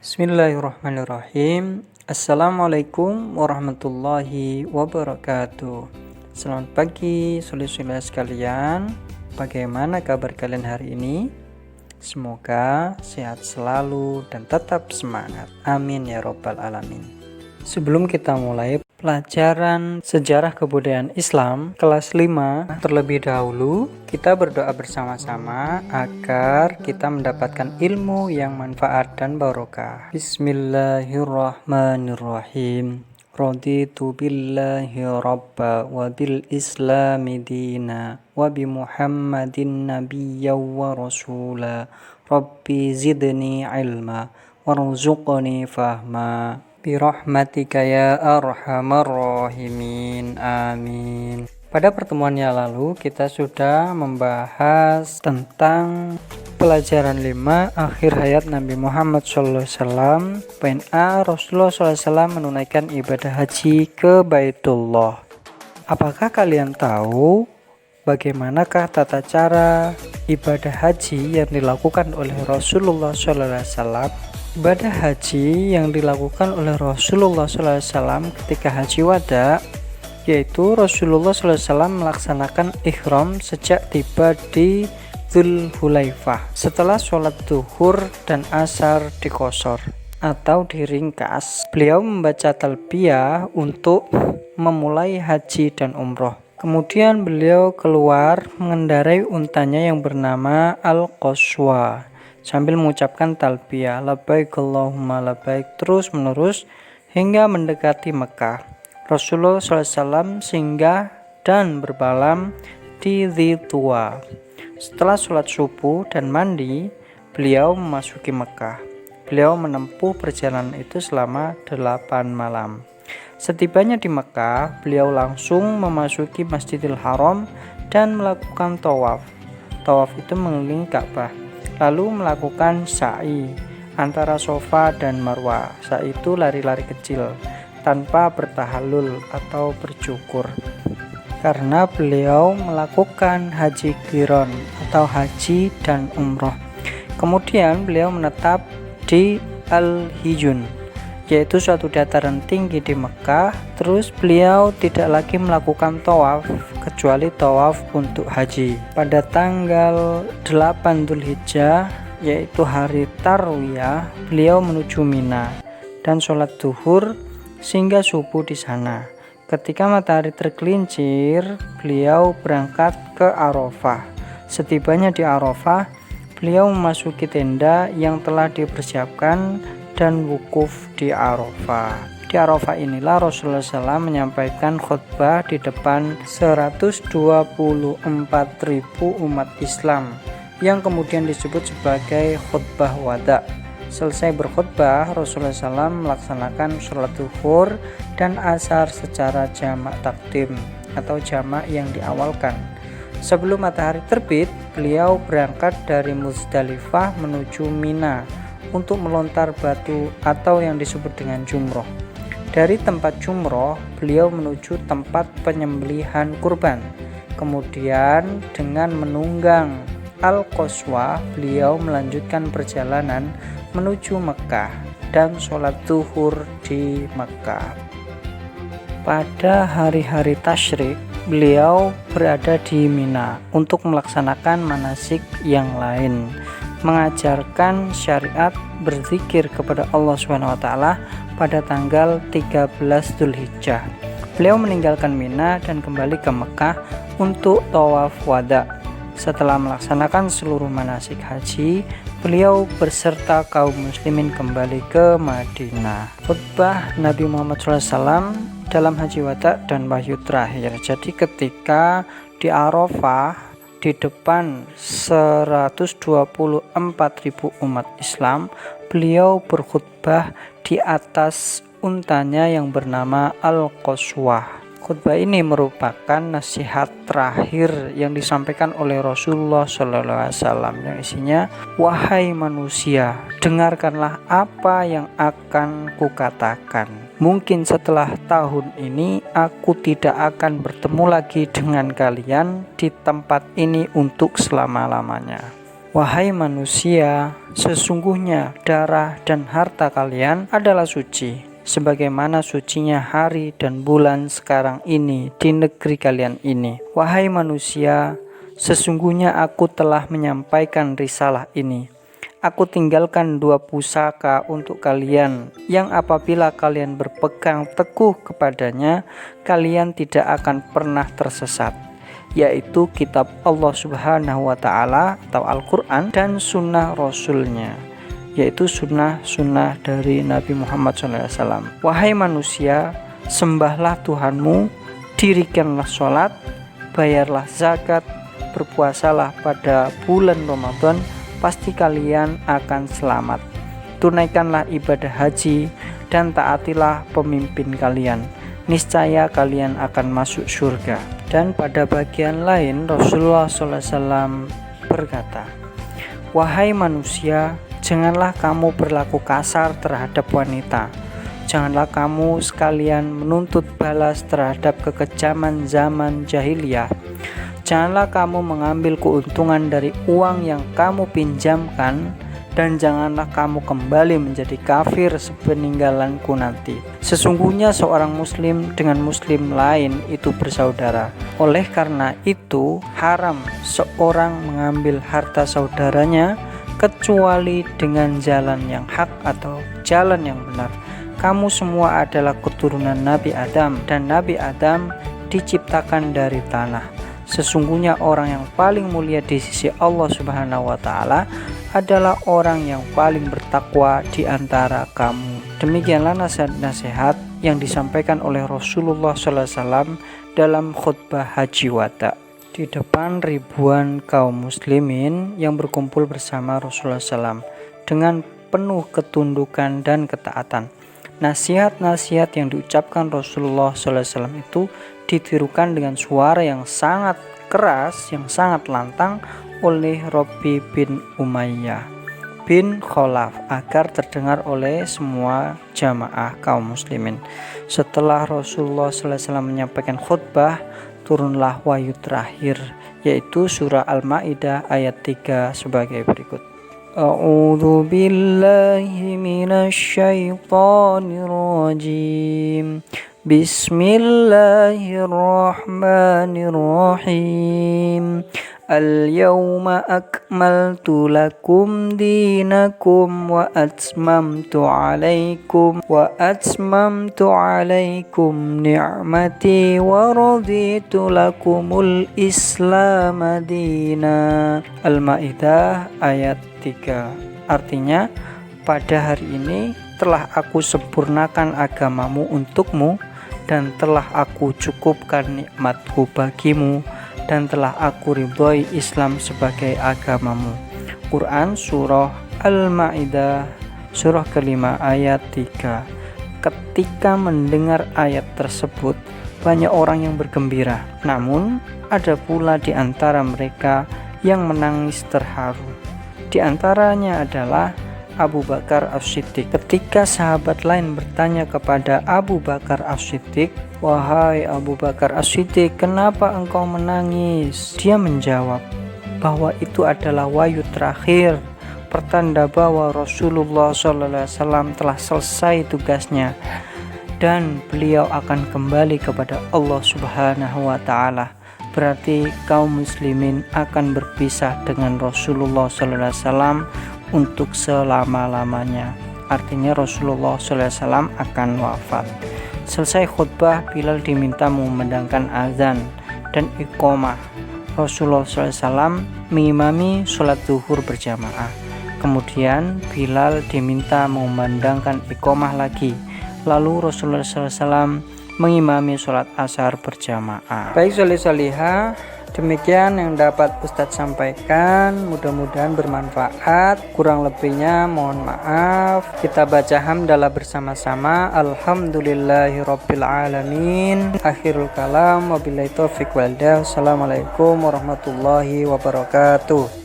Bismillahirrahmanirrahim. Assalamualaikum warahmatullahi wabarakatuh. Selamat pagi saudara-saudara sekalian. Bagaimana kabar kalian hari ini? Semoga sehat selalu dan tetap semangat. Amin ya robbal alamin. Sebelum kita mulai pelajaran sejarah kebudayaan Islam kelas 5, terlebih dahulu kita berdoa bersama-sama agar kita mendapatkan ilmu yang manfaat dan barokah. Bismillahirrahmanirrahim. Raditu billahi rabba wa bil islami dina wa bi muhammadin nabiyya wa rasula. Rabbi zidni ilma warzuqni fahma. Birahmatika ya arhamar rahimin. Amin. Pada pertemuan yang lalu kita sudah membahas tentang pelajaran 5 akhir hayat Nabi Muhammad SAW. Poin A, Rasulullah SAW menunaikan ibadah haji ke Baitullah. Apakah kalian tahu bagaimanakah tata cara ibadah haji yang dilakukan oleh Rasulullah SAW? Ibadah haji yang dilakukan oleh Rasulullah SAW ketika haji wada, yaitu Rasulullah SAW melaksanakan ihram sejak tiba di Dzulhulaifah setelah sholat zuhur dan asar dikosor atau diringkas. Beliau membaca talbiyah untuk memulai haji dan umroh. Kemudian beliau keluar mengendarai untanya yang bernama Al-Qaswa sambil mengucapkan talbiyah labbaik Allahumma labbaik terus menerus hingga mendekati Mekah. Rasulullah SAW singgah dan bermalam di Dzituwa. Setelah sholat subuh dan mandi, beliau memasuki Mekah. Beliau menempuh perjalanan itu selama 8 malam. Setibanya di Mekah, beliau langsung memasuki Masjidil Haram dan melakukan tawaf. Tawaf itu mengelilingi Ka'bah, lalu melakukan sa'i antara Safa dan Marwah. Sa'i itu lari-lari kecil tanpa bertahallul atau bercukur, karena beliau melakukan haji qiron atau haji dan umroh. Kemudian beliau menetap di Al-Hijun, yaitu suatu dataran tinggi di Mekah. Terus beliau tidak lagi melakukan tawaf kecuali tawaf untuk haji. Pada tanggal 8 Dzulhijjah, yaitu hari Tarwiyah, beliau menuju Mina dan sholat zuhur sehingga subuh di sana. Ketika matahari tergelincir, beliau berangkat ke Arafah. Setibanya di Arafah, beliau memasuki tenda yang telah dipersiapkan dan wukuf di Arafah. Di Arafah inilah Rasulullah SAW menyampaikan khutbah di depan 124.000 umat Islam yang kemudian disebut sebagai khutbah wada. Selesai berkhutbah, Rasulullah SAW melaksanakan sholat zuhur dan asar secara jamak takdim atau jamak yang diawalkan. Sebelum matahari terbit, beliau berangkat dari Muzdalifah menuju Mina untuk melontar batu atau yang disebut dengan jumroh. Dari tempat jumroh, beliau menuju tempat penyembelihan kurban. Kemudian dengan menunggang Al-Qaswa, beliau melanjutkan perjalanan menuju Mekah dan sholat zuhur di Mekah. Pada hari-hari tasyrik, beliau berada di Mina untuk melaksanakan manasik yang lain, mengajarkan syariat berzikir kepada Allah SWT pada tanggal 13 Dzulhijjah. Beliau meninggalkan Mina dan kembali ke Mekah untuk tawaf wada. Setelah melaksanakan seluruh manasik haji, beliau beserta kaum muslimin kembali ke Madinah. Khutbah Nabi Muhammad SAW dalam haji wada dan wahyu terakhir. Jadi ketika di Arafah di depan 124.000 umat Islam, beliau berkhutbah di atas untanya yang bernama Al-Qaswah. Khutbah ini merupakan nasihat terakhir yang disampaikan oleh Rasulullah SAW, yang isinya, wahai manusia, dengarkanlah apa yang akan kukatakan. Mungkin setelah tahun ini aku tidak akan bertemu lagi dengan kalian di tempat ini untuk selama-lamanya. Wahai manusia, sesungguhnya darah dan harta kalian adalah suci, sebagaimana sucinya hari dan bulan sekarang ini di negeri kalian ini. Wahai manusia, sesungguhnya aku telah menyampaikan risalah ini. Aku tinggalkan 2 pusaka untuk kalian, yang apabila kalian berpegang teguh kepadanya, kalian tidak akan pernah tersesat, yaitu kitab Allah Subhanahu wa Ta'ala atau Al-Quran dan sunnah Rasulnya, yaitu sunnah dari Nabi Muhammad SAW. Wahai manusia, sembahlah Tuhanmu, dirikanlah sholat, bayarlah zakat, berpuasalah pada bulan Ramadan, pasti kalian akan selamat. Tunaikanlah ibadah haji dan taatilah pemimpin kalian, niscaya kalian akan masuk surga. Dan pada bagian lain Rasulullah SAW berkata, wahai manusia, janganlah kamu berlaku kasar terhadap wanita. Janganlah kamu sekalian menuntut balas terhadap kekejaman zaman jahiliyah. Janganlah kamu mengambil keuntungan dari uang yang kamu pinjamkan, dan janganlah kamu kembali menjadi kafir sepeninggalanku nanti. Sesungguhnya seorang muslim dengan muslim lain itu bersaudara. Oleh karena itu, haram seorang mengambil harta saudaranya kecuali dengan jalan yang hak atau jalan yang benar. Kamu semua adalah keturunan Nabi Adam, dan Nabi Adam diciptakan dari tanah. Sesungguhnya orang yang paling mulia di sisi Allah Subhanahu wa Ta'ala adalah orang yang paling bertakwa di antara kamu. Demikianlah nasihat-nasihat yang disampaikan oleh Rasulullah SAW dalam khutbah Haji Wada di depan ribuan kaum muslimin yang berkumpul bersama Rasulullah SAW dengan penuh ketundukan dan ketaatan. Nasihat-nasihat yang diucapkan Rasulullah SAW itu ditirukan dengan suara yang sangat keras, yang sangat lantang oleh Rabi bin Umayyah bin Khalaf agar terdengar oleh semua jamaah kaum muslimin. Setelah Rasulullah SAW menyampaikan khutbah, turunlah wahyu terakhir, yaitu surah Al-Maidah ayat 3 sebagai berikut. A'udzu billahi minasyaitonir rajim. Bismillahirrahmanirrahim. Al-yawma akmaltu lakum dinakum wa atmamtu alaikum ni'mati wa raditu lakumul Islam dina. Al-Maidah ayat 3. Artinya, pada hari ini telah aku sempurnakan agamamu untukmu, dan telah aku cukupkan nikmatku bagimu, dan telah aku ridhoi Islam sebagai agamamu. Quran Surah Al-Maidah surah kelima ayat 3. Ketika mendengar ayat tersebut, banyak orang yang bergembira, namun ada pula di antara mereka yang menangis terharu. Di antaranya adalah Abu Bakar As-Siddiq. Ketika sahabat lain bertanya kepada Abu Bakar As-Siddiq, wahai Abu Bakar As-Siddiq, kenapa engkau menangis? Dia menjawab bahwa itu adalah wahyu terakhir, pertanda bahwa Rasulullah SAW telah selesai tugasnya dan beliau akan kembali kepada Allah Subhanahu wa Ta'ala. Berarti kaum muslimin akan berpisah dengan Rasulullah SAW untuk selama-lamanya. Artinya Rasulullah SAW akan wafat. Selesai khutbah, Bilal diminta memandangkan azan dan iqamah. Rasulullah SAW mengimami sholat zuhur berjamaah. Kemudian Bilal diminta memandangkan iqamah lagi. Lalu Rasulullah SAW mengimami sholat asar berjamaah. Baik solih-solihah, demikian yang dapat Ustadz sampaikan, mudah-mudahan bermanfaat. Kurang lebihnya mohon maaf. Kita baca hamdalah bersama-sama. Alhamdulillahirabbil alamin. Akhirul kalam, wabillahi taufiq wal hidayah. Assalamualaikum warahmatullahi wabarakatuh.